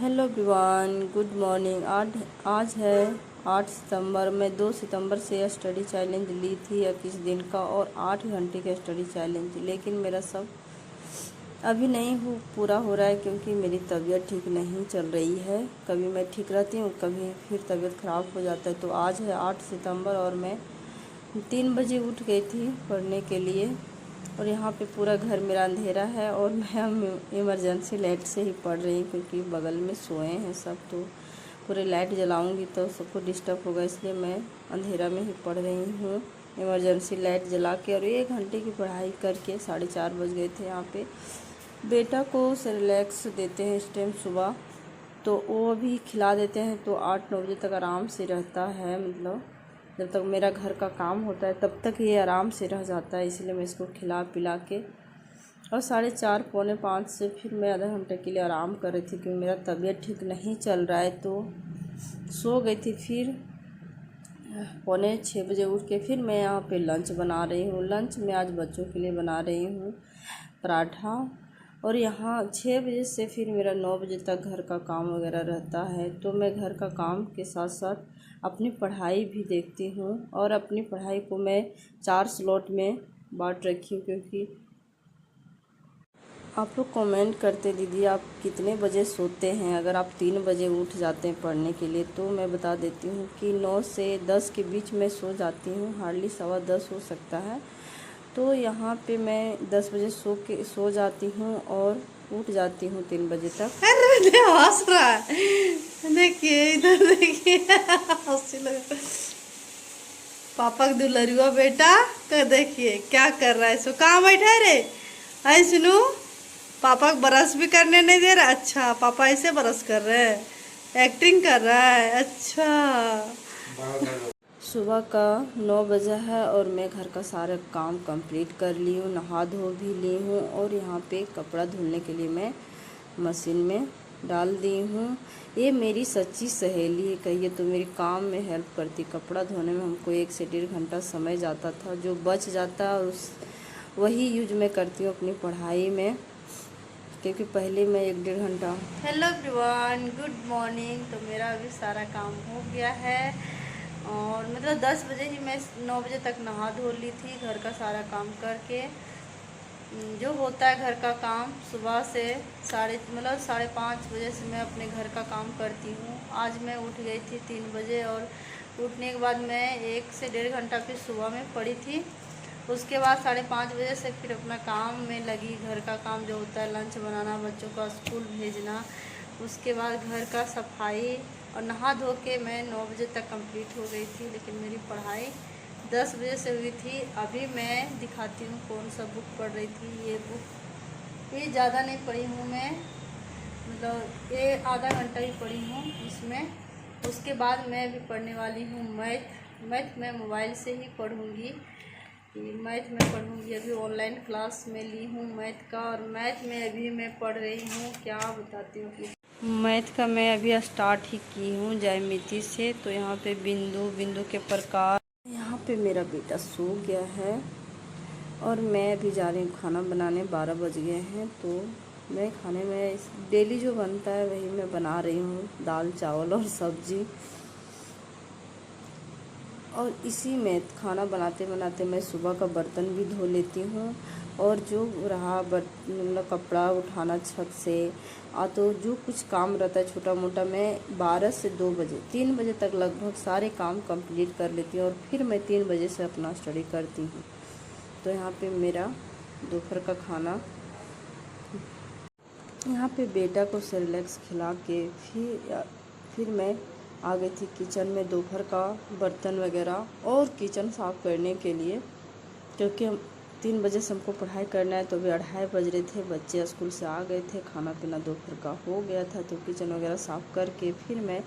Hello everyone, good morning. आज है 8 सितंबर। मैं 2 सितंबर से स्टडी चैलेंज ली थी 21 दिन का और 8 घंटे का स्टडी चैलेंज, लेकिन मेरा सब अभी नहीं पूरा हो रहा है क्योंकि मेरी तबीयत ठीक नहीं चल रही है। कभी मैं ठीक रहती हूँ, कभी फिर तबीयत ख़राब हो जाता है। तो आज है 8 सितंबर और मैं 3 बजे उठ गई थी पढ़ने के लिए और यहाँ पे पूरा घर मेरा अंधेरा है और मैं इमरजेंसी लाइट से ही पढ़ रही हूँ क्योंकि बगल में सोए हैं सब। तो पूरे लाइट जलाऊंगी तो सबको डिस्टर्ब होगा, इसलिए मैं अंधेरा में ही पढ़ रही हूँ इमरजेंसी लाइट जला के। और 1 घंटे की पढ़ाई करके 4:30 बज गए थे। यहाँ पे बेटा को सेरेलैक्स देते हैं इस टाइम सुबह, तो वो भी खिला देते हैं तो 8-9 बजे तक आराम से रहता है। मतलब जब तक मेरा घर का काम होता है तब तक ये आराम से रह जाता है, इसलिए मैं इसको खिला पिला के और 4:30 पौने 5 से फिर मैं आधा घंटे के लिए आराम कर रही थी क्योंकि मेरा तबीयत ठीक नहीं चल रहा है। तो सो गई थी। फिर पौने 6 बजे उठ के फिर मैं यहाँ पे लंच बना रही हूँ। लंच में आज बच्चों के लिए बना रही हूँ पराठा। और यहाँ 6 बजे से फिर मेरा 9 बजे तक घर का काम वगैरह रहता है। तो मैं घर का काम के साथ साथ अपनी पढ़ाई भी देखती हूँ और अपनी पढ़ाई को मैं 4 स्लॉट में बांट रखी हूँ क्योंकि आप लोग कमेंट करते दीदी आप कितने बजे सोते हैं। अगर आप 3 बजे उठ जाते हैं पढ़ने के लिए तो मैं बता देती हूँ कि 9 से 10 के बीच में सो जाती हूँ, हार्डली 10:15 हो सकता है। तो यहाँ पे मैं 10 बजे सो जाती हूँ और उठ जाती हूँ 3 बजे तक। अरे हंस रहा है, देखिए इधर देखिए, हंसी लगा। पापा का दुलरुआ बेटा का देखिए क्या कर रहा है। सो कहाँ बैठा है रे? आई सुनू, पापा को ब्रश भी करने नहीं दे रहा। अच्छा, पापा ऐसे ब्रश कर रहे हैं, एक्टिंग कर रहा है। अच्छा, सुबह का 9 बजे है और मैं घर का सारा काम कंप्लीट कर ली हूँ, नहा धो भी ली हूँ और यहाँ पे कपड़ा धुलने के लिए मैं मशीन में डाल दी हूँ। ये मेरी सच्ची सहेली है कहिए तो, मेरी काम में हेल्प करती। कपड़ा धोने में हमको 1 से 1.5 घंटा समय जाता था, जो बच जाता है और वही यूज मैं करती हूँ अपनी पढ़ाई में, क्योंकि पहले मैं 1-1.5 घंटा। Hello everyone, good morning. तो मेरा अभी सारा काम हो गया है और मतलब 10 बजे ही मैं 9 बजे तक नहा धो ली थी। घर का सारा काम करके जो होता है घर का काम सुबह से 5:30 बजे से मैं अपने घर का काम करती हूँ। आज मैं उठ गई थी 3 बजे और उठने के बाद मैं 1 से 1.5 घंटा फिर सुबह में पढ़ी थी। उसके बाद 5:30 बजे से फिर अपना काम में लगी। घर का काम जो होता है, लंच बनाना, बच्चों का स्कूल भेजना, उसके बाद घर का सफाई और नहा धो के मैं 9 बजे तक कंप्लीट हो गई थी। लेकिन मेरी पढ़ाई 10 बजे से हुई थी। अभी मैं दिखाती हूँ कौन सा बुक पढ़ रही थी। ये बुक ये ज़्यादा नहीं पढ़ी हूँ मैं, मतलब ये आधा घंटा ही पढ़ी हूँ इसमें। उसके बाद मैं अभी पढ़ने वाली हूँ मैथ मैं मोबाइल से ही पढ़ूँगी। मैथ में पढ़ूँगी, अभी ऑनलाइन क्लास में ली हूँ मैथ का। और मैथ में अभी मैं पढ़ रही हूँ, क्या बताती हूँ कि मैथ का मैं अभी स्टार्ट ही की हूँ ज्यामिति से। तो यहाँ पे बिंदु के प्रकार। यहाँ पे मेरा बेटा सो गया है और मैं अभी जा रही हूँ खाना बनाने। 12 बज गए हैं तो मैं खाने में डेली जो बनता है वही मैं बना रही हूँ, दाल चावल और सब्जी। और इसी में खाना बनाते बनाते मैं सुबह का बर्तन भी धो लेती हूँ और जो रहा मतलब कपड़ा उठाना छत से तो जो कुछ काम रहता है छोटा मोटा, मैं 12 से 2 बजे 3 बजे तक लगभग सारे काम कंप्लीट कर लेती हूँ और फिर मैं 3 बजे से अपना स्टडी करती हूँ। तो यहाँ पे मेरा दोपहर का खाना, यहाँ पे बेटा को सेरेलैक्स खिला के फिर मैं आ गई थी किचन में दोपहर का बर्तन वगैरह और किचन साफ़ करने के लिए, क्योंकि हम 3 बजे से हमको पढ़ाई करना है। तो अभी 2:30 बज रहे थे, बच्चे स्कूल से आ गए थे, खाना पीना दोपहर का हो गया था। तो किचन वगैरह साफ़ करके फिर मैं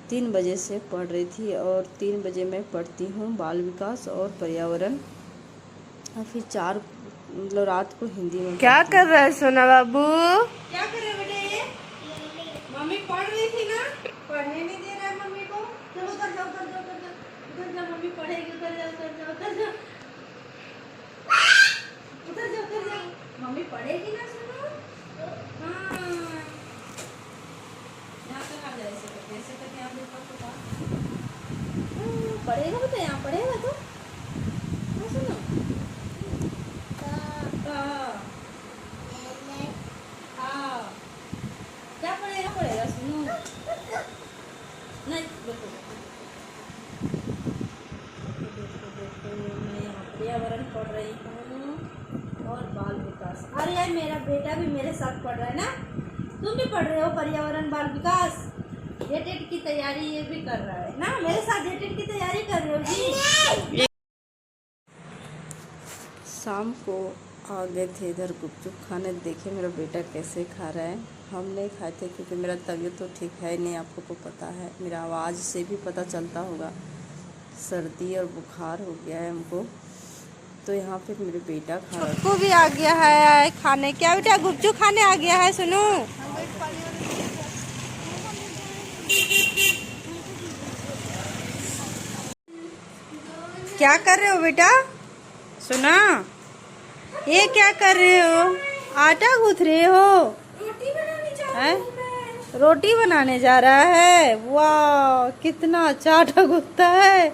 3 बजे से पढ़ रही थी और 3 बजे मैं पढ़ती हूँ बाल विकास और पर्यावरण और फिर 4 मतलब रात को हिंदी में। क्या कर रहा है सोना बाबू? क्या कर रहे बेटे? ये मम्मी पढ़ रही थी ना, पढ़ने नहीं दे रहा है मम्मी को। चलो उधर जाओ, उधर जाओ, उधर जाओ, उधर जाओ, मम्मी पढ़ेगी। उधर जाओ, उधर जाओ, उधर जाओ, उधर जाओ, उधर जाओ, मम्मी पढ़ेगी ना। सुनो, हाँ बेटा भी मेरे साथ पढ़ रहा है ना। तुम भी पढ़ रहे हो पर्यावरण बाल विकास, जेटेट की तैयारी ये भी कर रहा है ना, मेरे साथ जेटेट की तैयारी कर रहे हो जी। शाम को आ गए थे इधर गुपचुप खाने, देखे मेरा बेटा कैसे खा रहा है। हम नहीं खाए थे क्योंकि मेरा तबीयत तो ठीक है नहीं, आपको को पता है, मेरा आवाज़ से भी पता चलता होगा, सर्दी और बुखार हो गया है हमको। तो यहाँ पे मेरे बेटा खा रहा छोटू भी आ गया है खाने। क्या बेटा गुपचुप खाने आ गया है? सुनो क्या कर रहे हो बेटा? सुना, ये क्या कर रहे हो? आटा गूंथ रहे हो? रोटी बनाने जा रहा है। वाह कितना अच्छा आटा गूंथता है।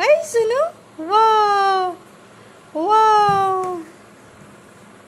ऐ सुनो, वाह वाह।